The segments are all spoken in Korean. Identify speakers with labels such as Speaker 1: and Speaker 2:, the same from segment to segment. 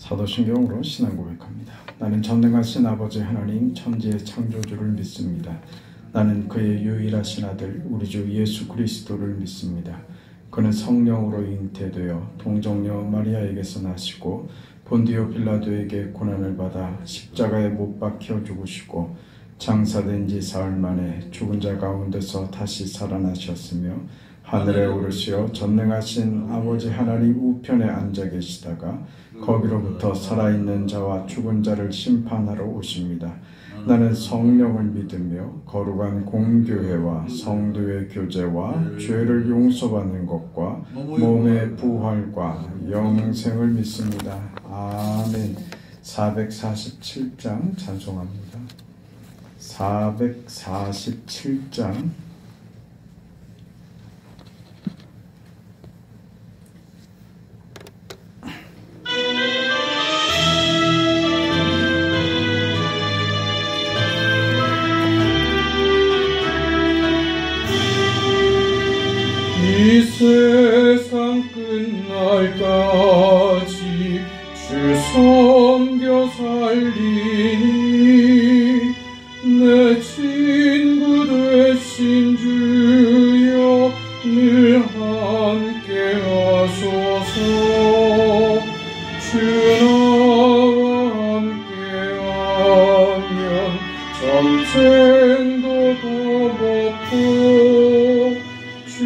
Speaker 1: 사도신경으로 신앙 고백합니다. 나는 전능하신 아버지 하나님 천지의 창조주를 믿습니다. 나는 그의 유일하신 아들 우리 주 예수 그리스도를 믿습니다. 그는 성령으로 잉태되어 동정녀 마리아에게서 나시고 본디오 빌라도에게 고난을 받아 십자가에 못 박혀 죽으시고 장사된 지 사흘 만에 죽은 자 가운데서 다시 살아나셨으며 하늘에 오르시어 전능하신 아버지 하나님 우편에 앉아 계시다가 거기로부터 살아있는 자와 죽은 자를 심판하러 오십니다. 나는 성령을 믿으며 거룩한 공교회와 성도의 교제와 죄를 용서받는 것과 몸의 부활과 영생을 믿습니다. 아멘. 447장 찬송합니다. 447장
Speaker 2: 이 세상 끝날까지 주 섬겨 살리니 내 친구 되신 주여 늘 함께 하소서. 주 나와 함께하면 전쟁도 더 먹고 주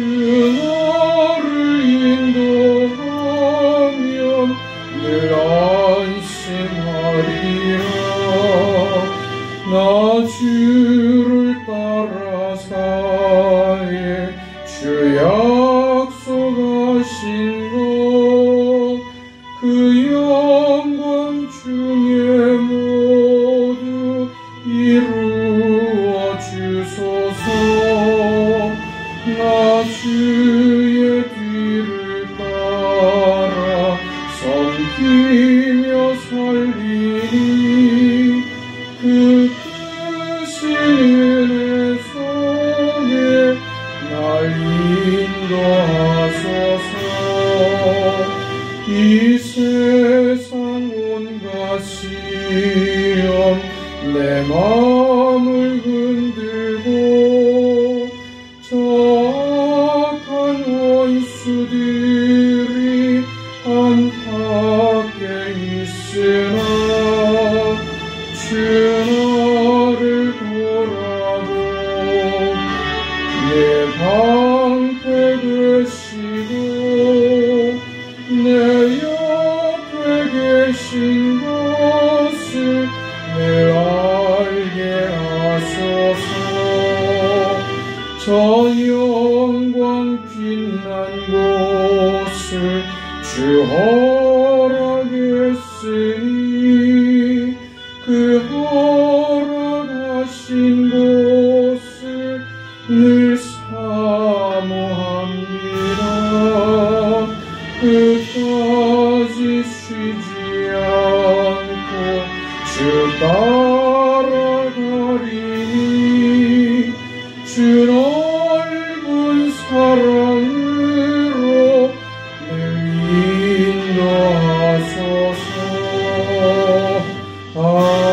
Speaker 2: 나를 인도하면 늘 안심하리라. 나 주를 따라 사에 주 약속하신 것 그 영광 중에 모두 이루어 주소서. 나 주의 뒤를 따라 섬기며 살리니 그 크신 은혜 속에 날 인도하소서. 이 세상 온갖 시험 내 마음을 흔들고 악한 원수들이 안팎에 있으나 주 나를 돌아보고 내 방패 되시고 내 옆에 계신 것을 늘 알게 하소서. 저 영광 빛난 곳을 주 허락했으니 그 허락하신 곳을 늘 사모합니다. 끝까지 쉬지 않고 주 따라가리니 주 넓은 사랑으로 늘 인도하소서. 아멘.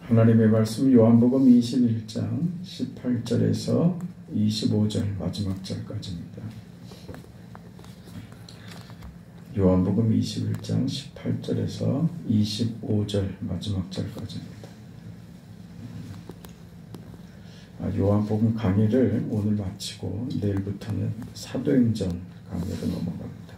Speaker 1: 하나님의 말씀 요한복음 21장 18절에서 25절 마지막 절까지입니다. 요한복음 21장 18절에서 25절 마지막 절까지입니다. 요한복음 강의를 오늘 마치고 내일부터는 사도행전 강의로 넘어갑니다.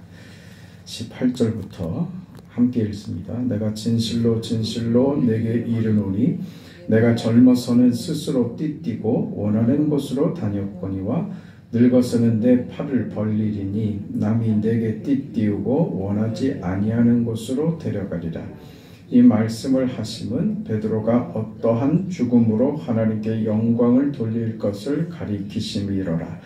Speaker 1: 18절부터 함께 읽습니다. 내가 진실로 진실로 내게 이르노니 내가 젊어서는 스스로 띠띠고 원하는 곳으로 다녔거니와 늙어서는 내 팔을 벌리리니 남이 내게 띠띠우고 원하지 아니하는 곳으로 데려가리라. 이 말씀을 하심은 베드로가 어떠한 죽음으로 하나님께 영광을 돌릴 것을 가리키심이로라.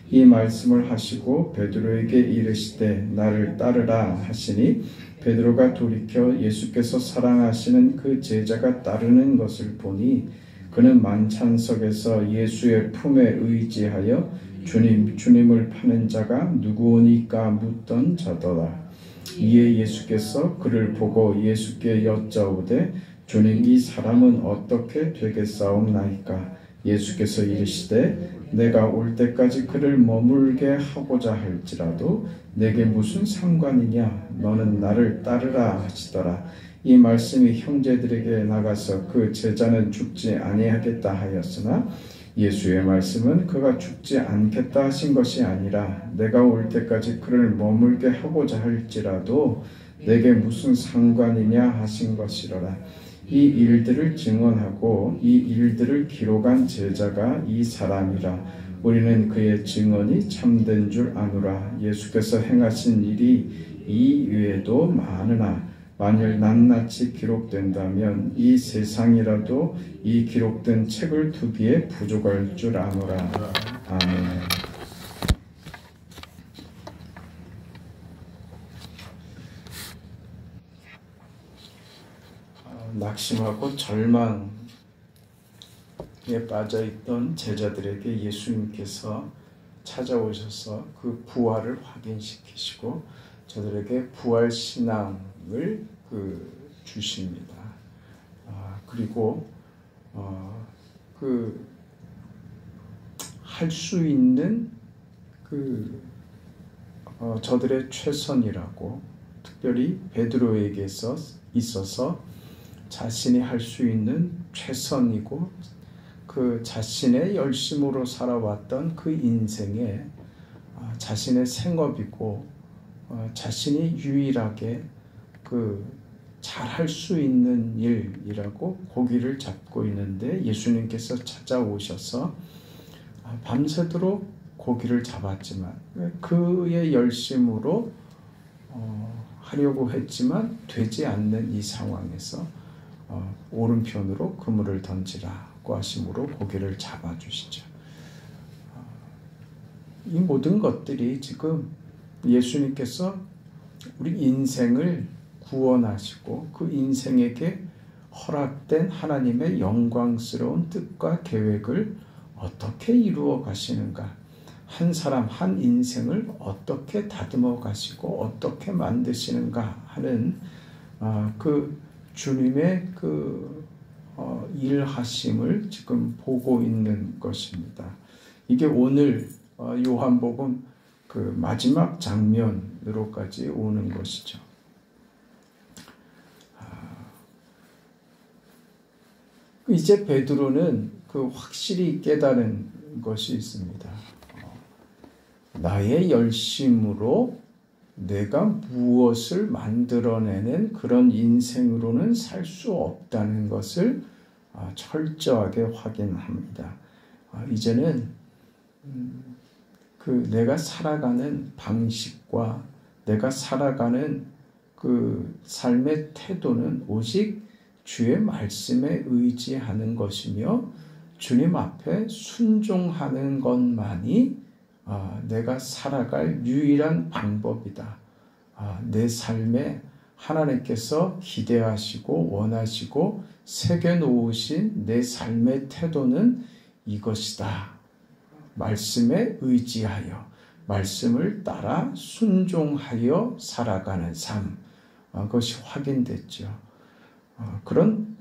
Speaker 1: 이 말씀을 하시고 베드로에게 이르시되 나를 따르라 하시니 베드로가 돌이켜 예수께서 사랑하시는 그 제자가 따르는 것을 보니 그는 만찬석에서 예수의 품에 의지하여 주님을 파는 자가 누구오니까 묻던 자더라. 이에 예수께서 그를 보고 예수께 여짜오되 주님, 이 사람은 어떻게 되겠사옵나이까? 예수께서 이르시되 내가 올 때까지 그를 머물게 하고자 할지라도 내게 무슨 상관이냐? 너는 나를 따르라 하시더라. 이 말씀이 형제들에게 나가서 그 제자는 죽지 아니하겠다 하였으나 예수의 말씀은 그가 죽지 않겠다 하신 것이 아니라 내가 올 때까지 그를 머물게 하고자 할지라도 내게 무슨 상관이냐 하신 것이로라. 이 일들을 증언하고 이 일들을 기록한 제자가 이 사람이라. 우리는 그의 증언이 참된 줄 아노라. 예수께서 행하신 일이 이 외에도 많으나 만일 낱낱이 기록된다면 이 세상이라도 이 기록된 책을 두기에 부족할 줄 아노라. 아멘. 낙심하고 절망에 빠져있던 제자들에게 예수님께서 찾아오셔서 그 부활을 확인시키시고 저들에게 부활 신앙을 주십니다. 그리고 할 수 있는 저들의 최선이라고, 특별히 베드로에게 있어서 자신이 할 수 있는 최선이고 그 자신의 열심으로 살아왔던 그 인생에 자신의 생업이고 자신이 유일하게 잘할 수 있는 일이라고 고기를 잡고 있는데 예수님께서 찾아오셔서 밤새도록 고기를 잡았지만 그의 열심으로 하려고 했지만 되지 않는 이 상황에서 오른편으로 그물을 던지라고 하심으로 고기를 잡아주시죠. 이 모든 것들이 지금 예수님께서 우리 인생을 구원하시고 그 인생에게 허락된 하나님의 영광스러운 뜻과 계획을 어떻게 이루어 가시는가, 한 사람 한 인생을 어떻게 다듬어 가시고 어떻게 만드시는가 하는 그 주님의 일하심을 지금 보고 있는 것입니다. 이게 오늘 요한복음 마지막 장면으로까지 오는 것이죠. 이제 베드로는 확실히 깨달은 것이 있습니다. 나의 열심으로 내가 무엇을 만들어내는 그런 인생으로는 살 수 없다는 것을 철저하게 확인합니다. 이제는 내가 살아가는 방식과 내가 살아가는 삶의 태도는 오직 주의 말씀에 의지하는 것이며 주님 앞에 순종하는 것만이 내가 살아갈 유일한 방법이다. 내 삶에 하나님께서 기대하시고 원하시고 새겨놓으신 내 삶의 태도는 이것이다. 말씀에 의지하여 말씀을 따라 순종하여 살아가는 삶, 그것이 확인됐죠. 그런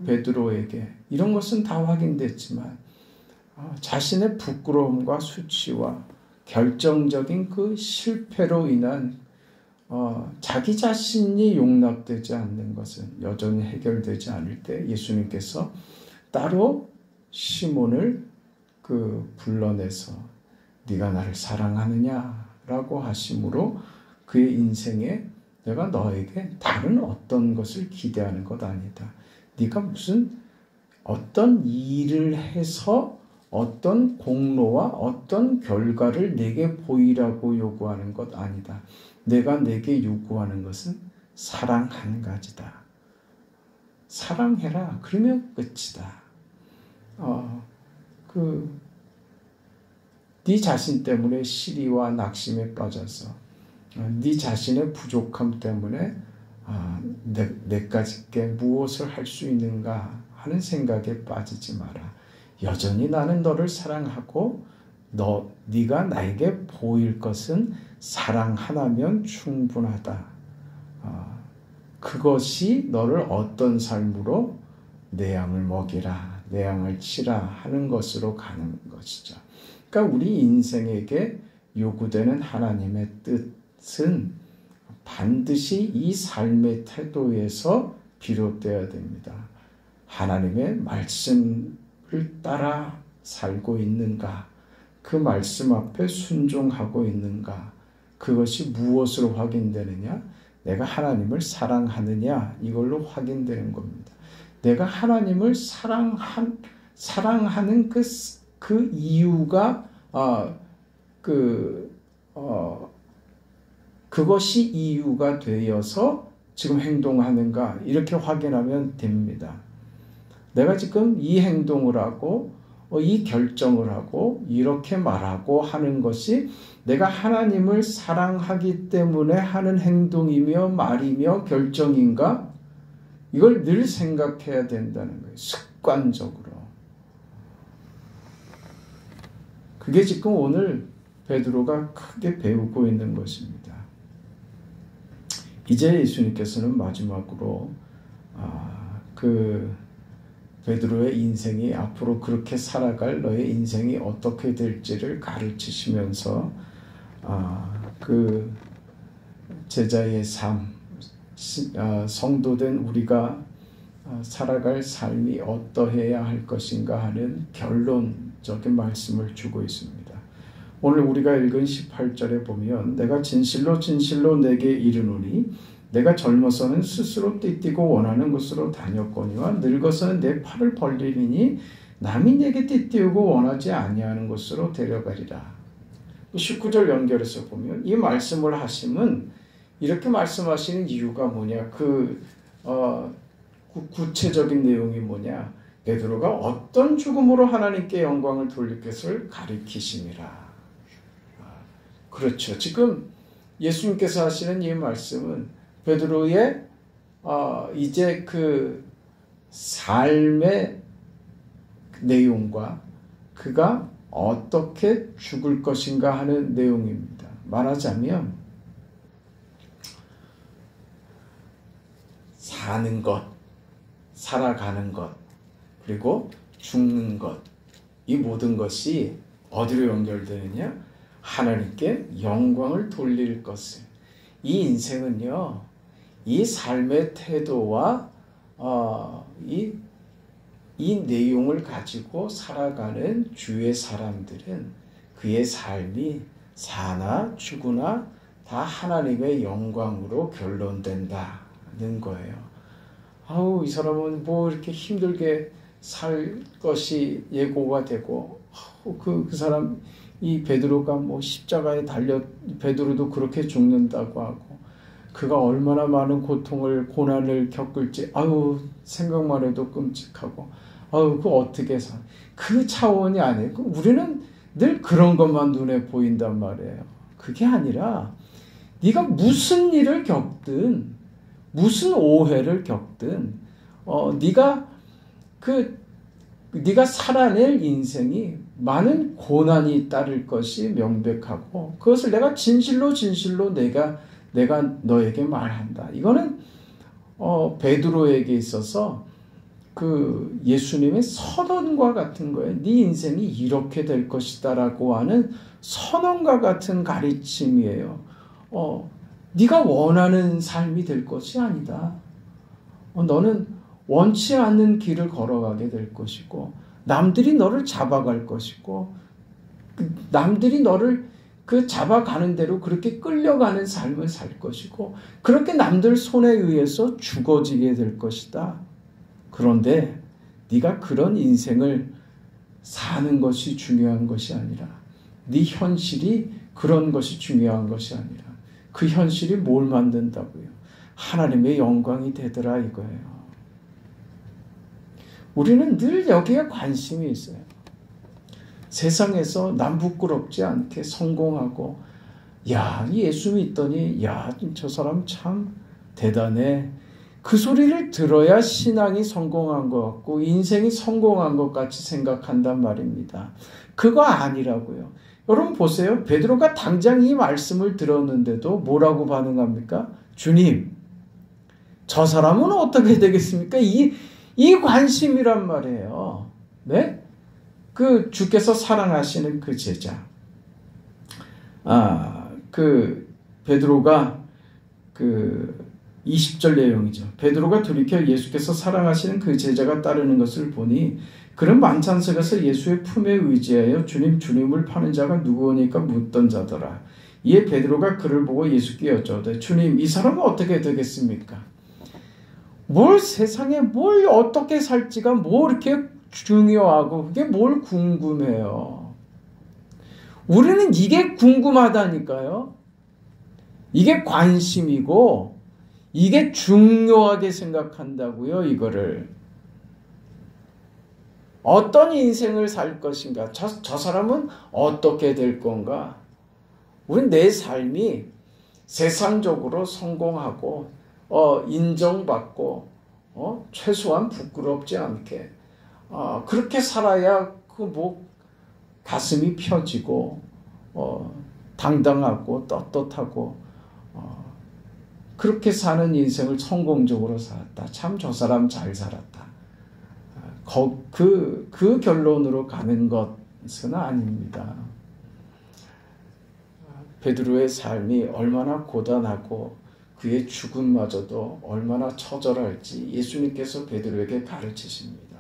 Speaker 1: 베드로에게 이런 것은 다 확인됐지만 자신의 부끄러움과 수치와 결정적인 실패로 인한 자기 자신이 용납되지 않는 것은 여전히 해결되지 않을 때 예수님께서 따로 시몬을 불러내서 네가 나를 사랑하느냐라고 하심으로 그의 인생에 내가 너에게 다른 어떤 것을 기대하는 것 아니다. 네가 무슨 어떤 일을 해서 어떤 공로와 어떤 결과를 내게 보이라고 요구하는 것 아니다. 내가 내게 요구하는 것은 사랑 한 가지다. 사랑해라. 그러면 끝이다. 네 자신 때문에 시리와 낙심에 빠져서 네 자신의 부족함 때문에 내까지게 무엇을 할 수 있는가 하는 생각에 빠지지 마라. 여전히 나는 너를 사랑하고 네가 나에게 보일 것은 사랑 하나면 충분하다. 그것이 너를 어떤 삶으로 내 양을 먹이라, 내 양을 치라 하는 것으로 가는 것이죠. 그러니까 우리 인생에게 요구되는 하나님의 뜻은 반드시 이 삶의 태도에서 비롯되어야 됩니다. 하나님의 말씀을 따라 살고 있는가? 그 말씀 앞에 순종하고 있는가? 그것이 무엇으로 확인되느냐? 내가 하나님을 사랑하느냐? 이걸로 확인되는 겁니다. 내가 하나님을 사랑하는 그 이유가 그것이 이유가 되어서 지금 행동하는가? 이렇게 확인하면 됩니다. 내가 지금 이 행동을 하고 이 결정을 하고 이렇게 말하고 하는 것이 내가 하나님을 사랑하기 때문에 하는 행동이며 말이며 결정인가? 이걸 늘 생각해야 된다는 거예요. 습관적으로. 그게 지금 오늘 베드로가 크게 배우고 있는 것입니다. 이제 예수님께서는 마지막으로 베드로의 인생이 앞으로 그렇게 살아갈 너의 인생이 어떻게 될지를 가르치시면서 그 제자의 삶, 성도된 우리가 살아갈 삶이 어떠해야 할 것인가 하는 결론적인 말씀을 주고 있습니다. 오늘 우리가 읽은 18절에 보면 내가 진실로 진실로 내게 이르노니 내가 젊어서는 스스로 띠띠고 원하는 곳으로 다녔거니와 늙어서는 내 팔을 벌리리니 남이 내게 띠띠우고 원하지 아니하는 곳으로 데려가리라. 19절 연결해서 보면 이 말씀을 하심은 이렇게 말씀하시는 이유가 뭐냐? 구체적인 내용이 뭐냐? 베드로가 어떤 죽음으로 하나님께 영광을 돌릴 것을 가리키심이라. 그렇죠. 지금 예수님께서 하시는 이 말씀은 베드로의 이제 그 삶의 내용과 그가 어떻게 죽을 것인가 하는 내용입니다. 말하자면 사는 것, 살아가는 것, 그리고 죽는 것, 이 모든 것이 어디로 연결되느냐? 하나님께 영광을 돌릴 것을. 이 인생은요, 이 삶의 태도와 이 내용을 가지고 살아가는 주의 사람들은 그의 삶이 사나 죽으나 다 하나님의 영광으로 결론된다는 거예요. 이 사람은 뭐 이렇게 힘들게 살 것이 예고가 되고, 그 사람, 이 베드로가 뭐 십자가에 베드로도 그렇게 죽는다고 하고, 그가 얼마나 많은 고난을 겪을지, 생각만 해도 끔찍하고, 그거 어떻게 사? 그 차원이 아니고, 우리는 늘 그런 것만 눈에 보인단 말이에요. 그게 아니라, 네가 무슨 일을 겪든, 무슨 오해를 겪든, 네가 살아낼 인생이 많은 고난이 따를 것이 명백하고, 그것을 내가 진실로 내가 너에게 말한다. 이거는 베드로에게 있어서 그 예수님의 선언과 같은 거예요. 네 인생이 이렇게 될 것이다라고 하는 선언과 같은 가르침이에요. 네가 원하는 삶이 될 것이 아니다. 너는 원치 않는 길을 걸어가게 될 것이고, 남들이 너를 잡아갈 것이고, 남들이 너를 그 잡아가는 대로 그렇게 끌려가는 삶을 살 것이고, 그렇게 남들 손에 의해서 죽어지게 될 것이다. 그런데 네가 그런 인생을 사는 것이 중요한 것이 아니라, 네 현실이 그런 것이 중요한 것이 아니라, 그 현실이 뭘 만든다고요? 하나님의 영광이 되더라 이거예요. 우리는 늘 여기에 관심이 있어요. 세상에서 남 부끄럽지 않게 성공하고, 예수 믿더니 저 사람 참 대단해. 그 소리를 들어야 신앙이 성공한 것 같고 인생이 성공한 것 같이 생각한단 말입니다. 그거 아니라고요. 여러분 보세요. 베드로가 당장 이 말씀을 들었는데도 뭐라고 반응합니까? 주님, 저 사람은 어떻게 되겠습니까? 이 관심이란 말이에요. 네? 그 주께서 사랑하시는 그 제자. 베드로가 20절 내용이죠. 베드로가 돌이켜 예수께서 사랑하시는 그 제자가 따르는 것을 보니 그는 만찬석에서 예수의 품에 의지하여 주님, 주님을 파는 자가 누구오니까 묻던 자더라. 이에 베드로가 그를 보고 예수께 여쭤되 주님, 이 사람은 어떻게 되겠습니까? 세상에 뭘 어떻게 살지가 뭐 이렇게 중요하고 그게 뭘 궁금해요. 우리는 이게 궁금하다니까요. 이게 관심이고 이게 중요하게 생각한다고요. 이거를 어떤 인생을 살 것인가, 저 사람은 어떻게 될 건가. 우린 내 삶이 세상적으로 성공하고 인정받고 최소한 부끄럽지 않게 그렇게 살아야 가슴이 펴지고 당당하고 떳떳하고 그렇게 사는 인생을 성공적으로 살았다. 참 저 사람 잘 살았다. 그 결론으로 가는 것은 아닙니다. 베드로의 삶이 얼마나 고단하고 그의 죽음마저도 얼마나 처절할지 예수님께서 베드로에게 가르치십니다.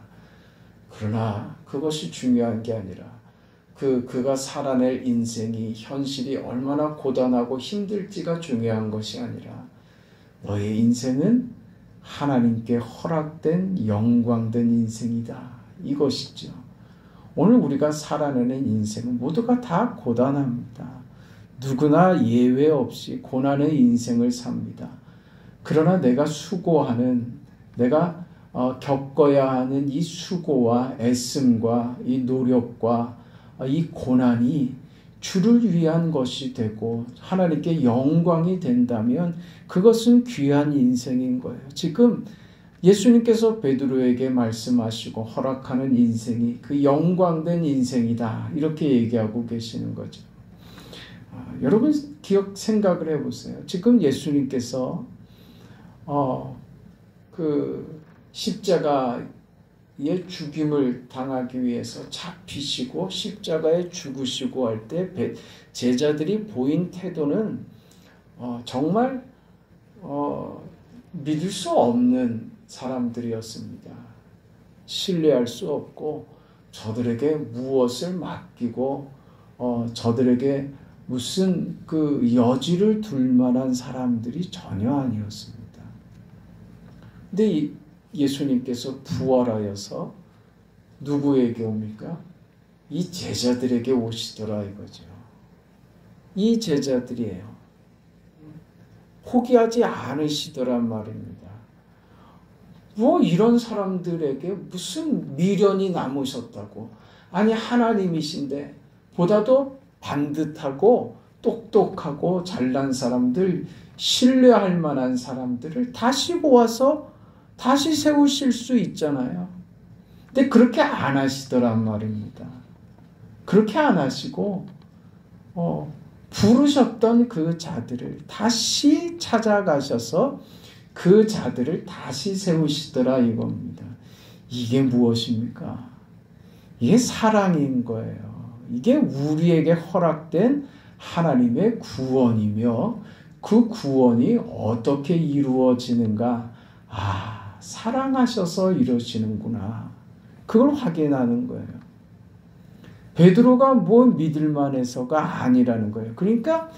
Speaker 1: 그러나 그것이 중요한 게 아니라 그가 살아낼 인생이 현실이 얼마나 고단하고 힘들지가 중요한 것이 아니라 너의 인생은 하나님께 허락된 영광된 인생이다. 이것이죠. 오늘 우리가 살아내는 인생은 모두가 다 고단합니다. 누구나 예외 없이 고난의 인생을 삽니다. 그러나 내가 수고하는, 내가 겪어야 하는 이 수고와 애씀과 이 노력과 이 고난이 주를 위한 것이 되고 하나님께 영광이 된다면 그것은 귀한 인생인 거예요. 지금 예수님께서 베드로에게 말씀하시고 허락하는 인생이 그 영광된 인생이다. 이렇게 얘기하고 계시는 거죠. 여러분 생각을 해보세요. 지금 예수님께서 십자가의 죽임을 당하기 위해서 잡히시고 십자가에 죽으시고 할 때 제자들이 보인 태도는 정말 믿을 수 없는 사람들이었습니다. 신뢰할 수 없고 저들에게 무엇을 맡기고 저들에게 무슨 여지를 둘 만한 사람들이 전혀 아니었습니다. 근데 예수님께서 부활하여서 누구에게 옵니까? 이 제자들에게 오시더라 이거죠. 이 제자들이에요. 포기하지 않으시더란 말입니다. 이런 사람들에게 무슨 미련이 남으셨다고. 아니 하나님이신데 보다도 반듯하고 똑똑하고 잘난 사람들, 신뢰할 만한 사람들을 다시 모아서 다시 세우실 수 있잖아요. 근데 그렇게 안 하시더란 말입니다. 그렇게 안 하시고 부르셨던 그 자들을 다시 찾아가셔서 그 자들을 다시 세우시더라 이겁니다. 이게 무엇입니까? 이게 사랑인 거예요. 이게 우리에게 허락된 하나님의 구원이며 그 구원이 어떻게 이루어지는가? 사랑하셔서 이러시는구나. 그걸 확인하는 거예요. 베드로가 믿을 만해서가 아니라는 거예요. 그러니까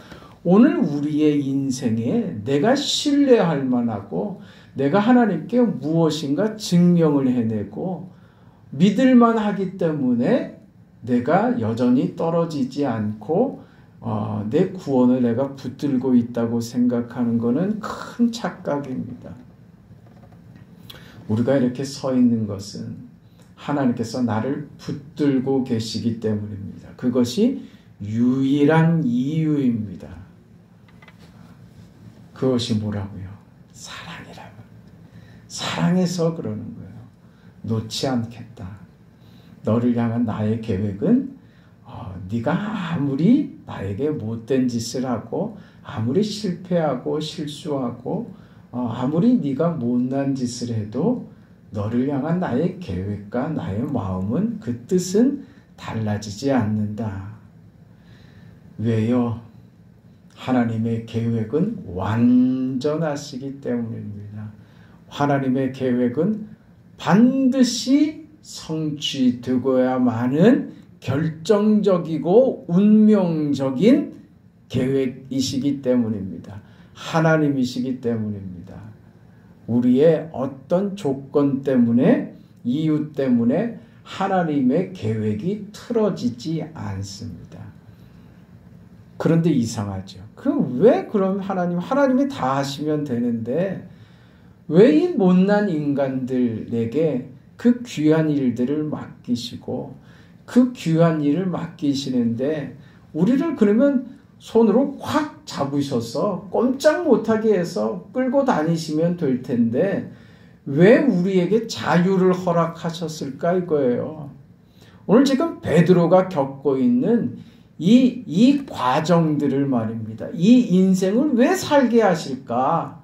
Speaker 1: 오늘 우리의 인생에 내가 신뢰할 만하고 내가 하나님께 무엇인가 증명을 해내고 믿을 만하기 때문에 내가 여전히 떨어지지 않고 내 구원을 내가 붙들고 있다고 생각하는 것은 큰 착각입니다. 우리가 이렇게 서 있는 것은 하나님께서 나를 붙들고 계시기 때문입니다. 그것이 유일한 이유입니다. 그것이 뭐라고요? 사랑이라고. 사랑해서 그러는 거예요. 놓지 않겠다. 너를 향한 나의 계획은 네가 아무리 나에게 못된 짓을 하고 아무리 실패하고 실수하고 아무리 네가 못난 짓을 해도 너를 향한 나의 계획과 나의 마음은 그 뜻은 달라지지 않는다. 왜요? 하나님의 계획은 완전하시기 때문입니다. 하나님의 계획은 반드시 성취되고야만은 결정적이고 운명적인 계획이시기 때문입니다. 하나님이시기 때문입니다. 우리의 어떤 조건 때문에, 이유 때문에 하나님의 계획이 틀어지지 않습니다. 그런데 이상하죠. 그럼 왜 그럼 하나님이 다 하시면 되는데 왜 이 못난 인간들에게 그 귀한 일들을 맡기시고 그 귀한 일을 맡기시는데 우리를 그러면 손으로 확 잡으셔서 꼼짝 못하게 해서 끌고 다니시면 될 텐데 왜 우리에게 자유를 허락하셨을까 이거예요. 오늘 지금 베드로가 겪고 있는 이 과정들을 말입니다. 이 인생을 왜 살게 하실까?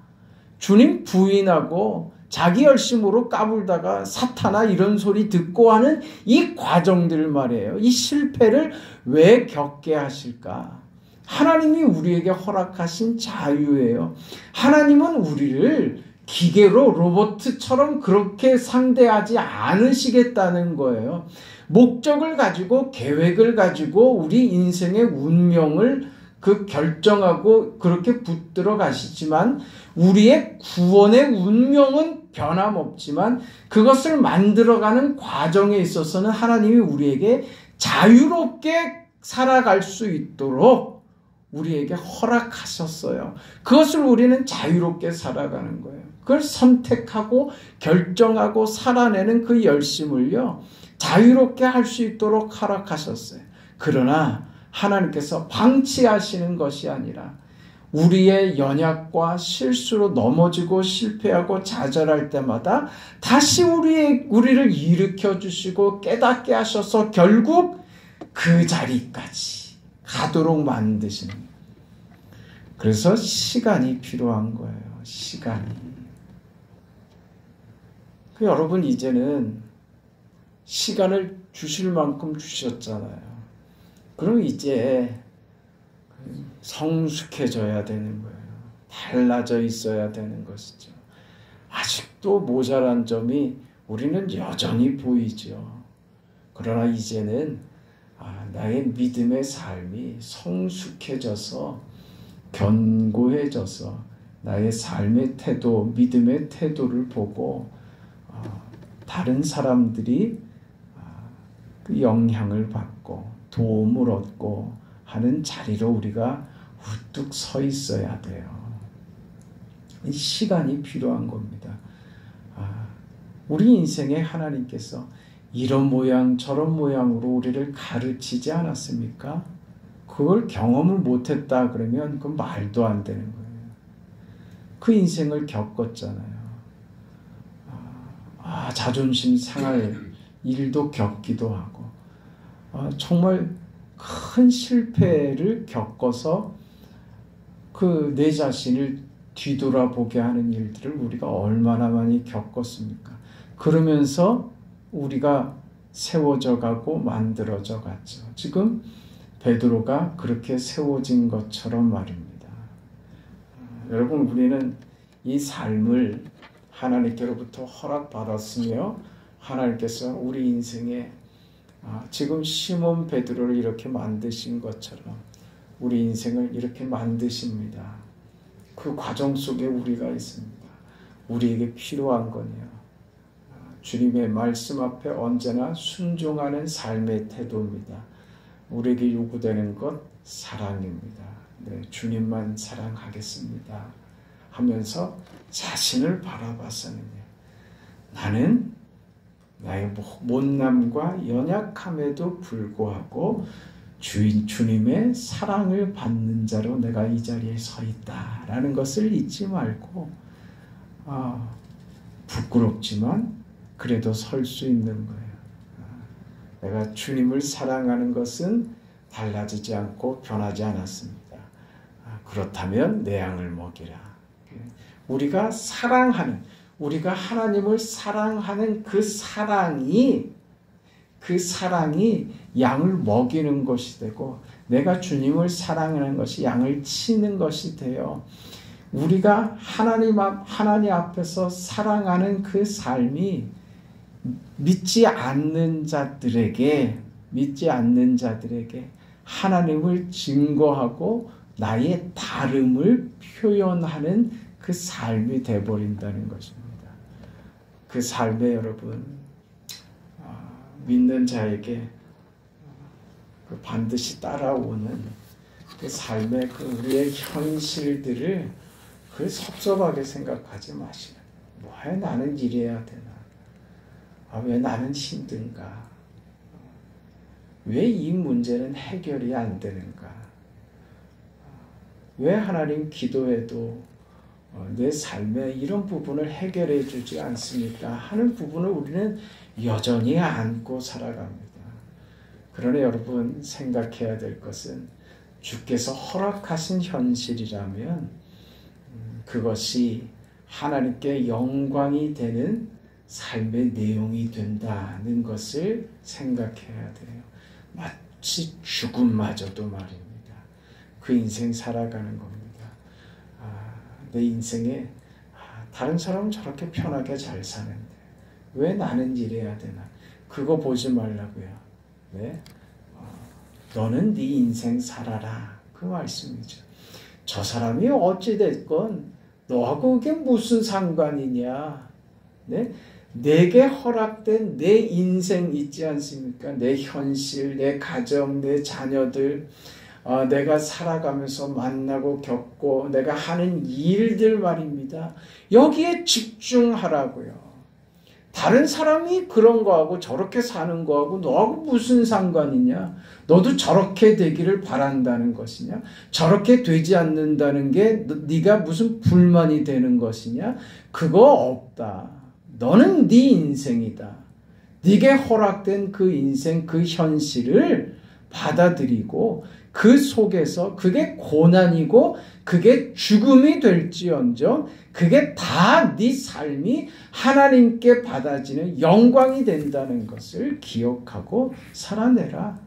Speaker 1: 주님 부인하고 자기 열심으로 까불다가 사탄아 이런 소리 듣고 하는 이 과정들을 말이에요. 이 실패를 왜 겪게 하실까? 하나님이 우리에게 허락하신 자유예요. 하나님은 우리를 기계로 로봇처럼 그렇게 상대하지 않으시겠다는 거예요. 목적을 가지고 계획을 가지고 우리 인생의 운명을 결정하고 그렇게 붙들어 가시지만 우리의 구원의 운명은 변함없지만 그것을 만들어가는 과정에 있어서는 하나님이 우리에게 자유롭게 살아갈 수 있도록 우리에게 허락하셨어요. 그것을 우리는 자유롭게 살아가는 거예요. 그걸 선택하고 결정하고 살아내는 그 열심을요, 자유롭게 할 수 있도록 허락하셨어요. 그러나 하나님께서 방치하시는 것이 아니라 우리의 연약과 실수로 넘어지고 실패하고 좌절할 때마다 다시 우리를 일으켜 주시고 깨닫게 하셔서 결국 그 자리까지 가도록 만드시는 거예요. 그래서 시간이 필요한 거예요. 시간이. 여러분 이제는 시간을 주실 만큼 주셨잖아요. 그럼 이제 성숙해져야 되는 거예요. 달라져 있어야 되는 것이죠. 아직도 모자란 점이 우리는 여전히 보이죠. 그러나 이제는 나의 믿음의 삶이 성숙해져서 견고해져서 나의 삶의 태도, 믿음의 태도를 보고 다른 사람들이 그 영향을 받고 도움을 얻고 하는 자리로 우리가 우뚝 서 있어야 돼요. 시간이 필요한 겁니다. 우리 인생에 하나님께서 이런 모양 저런 모양으로 우리를 가르치지 않았습니까? 그걸 경험을 못했다 그러면 그건 말도 안 되는 거예요. 그 인생을 겪었잖아요. 자존심 상할 일도 겪기도 하고 정말 큰 실패를 겪어서 내 자신을 뒤돌아보게 하는 일들을 우리가 얼마나 많이 겪었습니까? 그러면서 우리가 세워져 가고 만들어져 갔죠. 지금 베드로가 그렇게 세워진 것처럼 말입니다. 여러분 우리는 이 삶을 하나님께로부터 허락받았으며 하나님께서 우리 인생에 지금 시몬 베드로를 이렇게 만드신 것처럼 우리 인생을 이렇게 만드십니다. 그 과정 속에 우리가 있습니다. 우리에게 필요한 건요, 주님의 말씀 앞에 언제나 순종하는 삶의 태도입니다. 우리에게 요구되는 것 사랑입니다. 네, 주님만 사랑하겠습니다 하면서 자신을 바라봐서는요, 나는 나의 못남과 연약함에도 불구하고 주님의 사랑을 받는 자로 내가 이 자리에 서 있다라는 것을 잊지 말고 부끄럽지만 그래도 설 수 있는 거예요. 내가 주님을 사랑하는 것은 달라지지 않고 변하지 않았습니다. 그렇다면 내 양을 먹이라. 우리가 하나님을 사랑하는 그 사랑이 양을 먹이는 것이 되고, 내가 주님을 사랑하는 것이 양을 치는 것이 돼요. 우리가 하나님 앞에서 사랑하는 그 삶이 믿지 않는 자들에게 하나님을 증거하고 나의 다름을 표현하는 그 삶이 되어버린다는 것입니다. 그 삶에 여러분, 믿는 자에게 반드시 따라오는 그 삶의 우리의 현실들을 섭섭하게 생각하지 마시고, 왜 나는 이래야 되나? 왜 나는 힘든가? 왜 이 문제는 해결이 안 되는가? 왜 하나님 기도해도 내 삶의 이런 부분을 해결해 주지 않습니까? 하는 부분을 우리는 여전히 안고 살아갑니다. 그러나 여러분, 생각해야 될 것은 주께서 허락하신 현실이라면 그것이 하나님께 영광이 되는 삶의 내용이 된다는 것을 생각해야 돼요. 마치 죽음마저도 말입니다. 그 인생 살아가는 겁니다. 내 인생에 다른 사람은 저렇게 편하게 잘 사는데 왜 나는 이래야 되나? 그거 보지 말라고요. 네? 너는 네 인생 살아라. 그 말씀이죠. 저 사람이 어찌됐건 너하고 그게 무슨 상관이냐? 네? 내게 허락된 내 인생 있지 않습니까? 내 현실, 내 가정, 내 자녀들, 내가 살아가면서 만나고 겪고 내가 하는 일들 말입니다. 여기에 집중하라고요. 다른 사람이 그런 거하고 저렇게 사는 거하고 너하고 무슨 상관이냐? 너도 저렇게 되기를 바란다는 것이냐? 저렇게 되지 않는다는 게 네가 무슨 불만이 되는 것이냐? 그거 없다. 너는 네 인생이다. 네게 허락된 그 인생, 그 현실을 받아들이고 그 속에서 그게 고난이고 그게 죽음이 될지언정 그게 다 네 삶이 하나님께 받아지는 영광이 된다는 것을 기억하고 살아내라.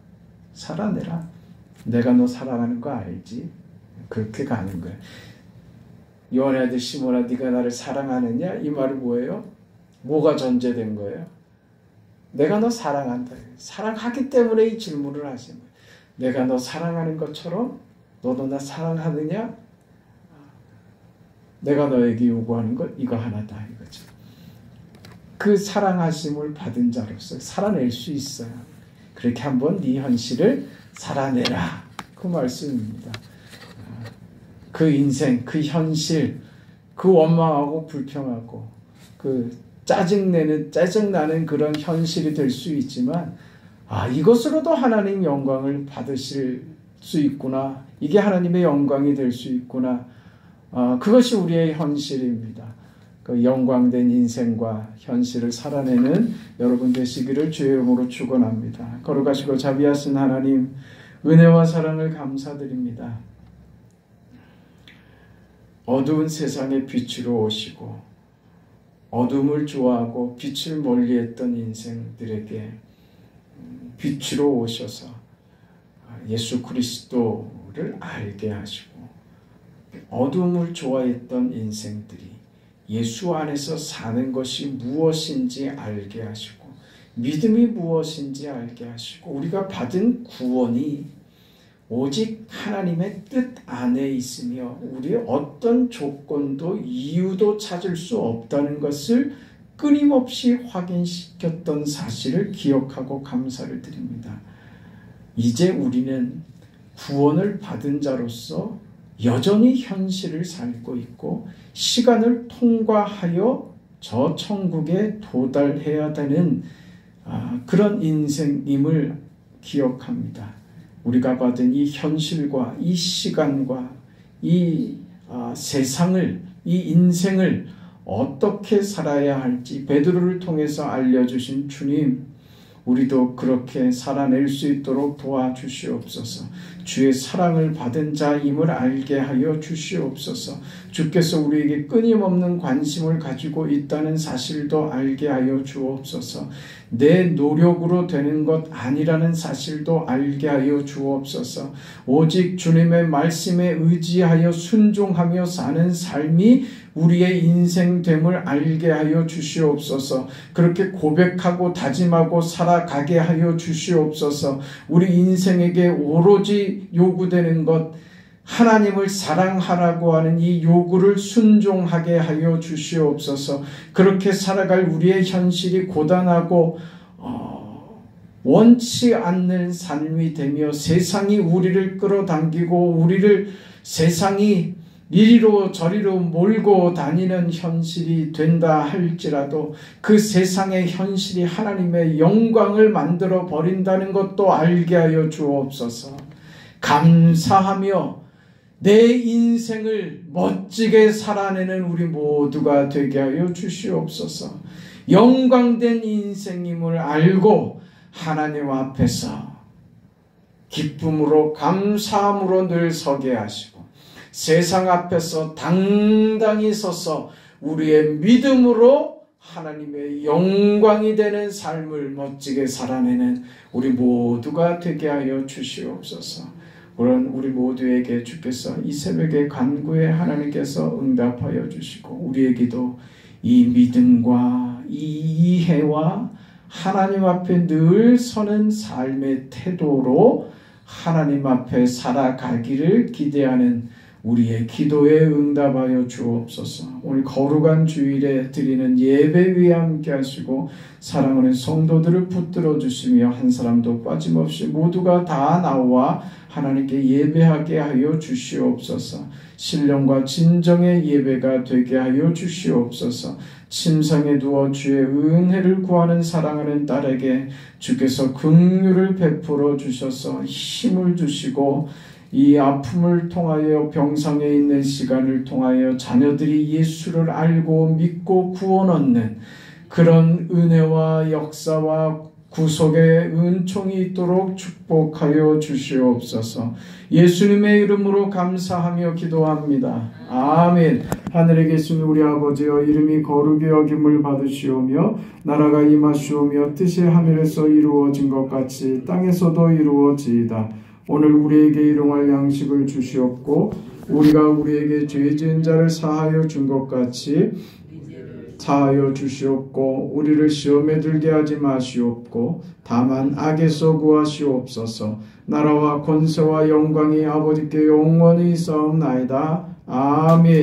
Speaker 1: 내가 너 사랑하는 거 알지? 그렇게 가는 거야. 요한의 아들 시몬아, 네가 나를 사랑하느냐? 이 말은 뭐예요? 뭐가 전제된 거예요? 내가 너 사랑한다. 사랑하기 때문에 이 질문을 하신 거예요. 내가 너 사랑하는 것처럼 너도 나 사랑하느냐? 내가 너에게 요구하는 것 이거 하나다 이거죠. 그 사랑하심을 받은 자로서 살아낼 수 있어요. 그렇게 한번 네 현실을 살아내라. 그 말씀입니다. 그 인생, 그 현실, 그 원망하고 불평하고 그 짜증나는 그런 현실이 될 수 있지만, 이것으로도 하나님 영광을 받으실 수 있구나. 이게 하나님의 영광이 될 수 있구나. 그것이 우리의 현실입니다. 그 영광된 인생과 현실을 살아내는 여러분 되시기를 주의 이름으로 축원합니다. 거룩하시고 자비하신 하나님, 은혜와 사랑을 감사드립니다. 어두운 세상의 빛으로 오시고 어둠을 좋아하고 빛을 멀리했던 인생들에게 빛으로 오셔서 예수 그리스도를 알게 하시고, 어둠을 좋아했던 인생들이 예수 안에서 사는 것이 무엇인지 알게 하시고, 믿음이 무엇인지 알게 하시고, 우리가 받은 구원이 오직 하나님의 뜻 안에 있으며 우리의 어떤 조건도 이유도 찾을 수 없다는 것을 끊임없이 확인시켰던 사실을 기억하고 감사를 드립니다. 이제 우리는 구원을 받은 자로서 여전히 현실을 살고 있고 시간을 통과하여 저 천국에 도달해야 되는 그런 인생임을 기억합니다. 우리가 받은 이 현실과 이 시간과 이 세상을, 이 인생을 어떻게 살아야 할지 베드로를 통해서 알려주신 주님, 우리도 그렇게 살아낼 수 있도록 도와주시옵소서. 주의 사랑을 받은 자임을 알게 하여 주시옵소서. 주께서 우리에게 끊임없는 관심을 가지고 있다는 사실도 알게 하여 주옵소서. 내 노력으로 되는 것 아니라는 사실도 알게 하여 주옵소서. 오직 주님의 말씀에 의지하여 순종하며 사는 삶이 우리의 인생됨을 알게 하여 주시옵소서. 그렇게 고백하고 다짐하고 살아가게 하여 주시옵소서. 우리 인생에게 오로지 요구되는 것, 하나님을 사랑하라고 하는 이 요구를 순종하게 하여 주시옵소서. 그렇게 살아갈 우리의 현실이 고단하고 원치 않는 삶이 되며 세상이 우리를 끌어당기고 우리를 세상이 이리로 저리로 몰고 다니는 현실이 된다 할지라도 그 세상의 현실이 하나님의 영광을 만들어 버린다는 것도 알게 하여 주옵소서. 감사하며 내 인생을 멋지게 살아내는 우리 모두가 되게 하여 주시옵소서. 영광된 인생임을 알고 하나님 앞에서 기쁨으로 감사함으로 늘 서게 하시고 세상 앞에서 당당히 서서 우리의 믿음으로 하나님의 영광이 되는 삶을 멋지게 살아내는 우리 모두가 되게 하여 주시옵소서. 그런 우리 모두에게 주께서 이 새벽에 간구에 하나님께서 응답하여 주시고 우리의 기도, 이 믿음과 이 이해와 하나님 앞에 늘 서는 삶의 태도로 하나님 앞에 살아가기를 기대하는 우리의 기도에 응답하여 주옵소서. 오늘 거룩한 주일에 드리는 예배 위에 함께 하시고 사랑하는 성도들을 붙들어 주시며 한 사람도 빠짐없이 모두가 다 나와 하나님께 예배하게 하여 주시옵소서. 신령과 진정의 예배가 되게 하여 주시옵소서. 침상에 누워 주의 은혜를 구하는 사랑하는 딸에게 주께서 긍휼을 베풀어 주셔서 힘을 주시고 이 아픔을 통하여 병상에 있는 시간을 통하여 자녀들이 예수를 알고 믿고 구원 얻는 그런 은혜와 역사와 구속의 은총이 있도록 축복하여 주시옵소서. 예수님의 이름으로 감사하며 기도합니다. 아멘. 하늘에 계신 우리 아버지여, 이름이 거룩히 여김을 받으시오며 나라가 임하시오며 뜻이 하늘에서 이루어진 것 같이 땅에서도 이루어지이다. 오늘 우리에게 일용할 양식을 주시옵고 우리가 우리에게 죄 지은 자를 사하여 준 것 같이 사하여 주시옵고 우리를 시험에 들게 하지 마시옵고 다만 악에서 구하시옵소서. 나라와 권세와 영광이 아버지께 영원히 있사옵나이다. 아멘.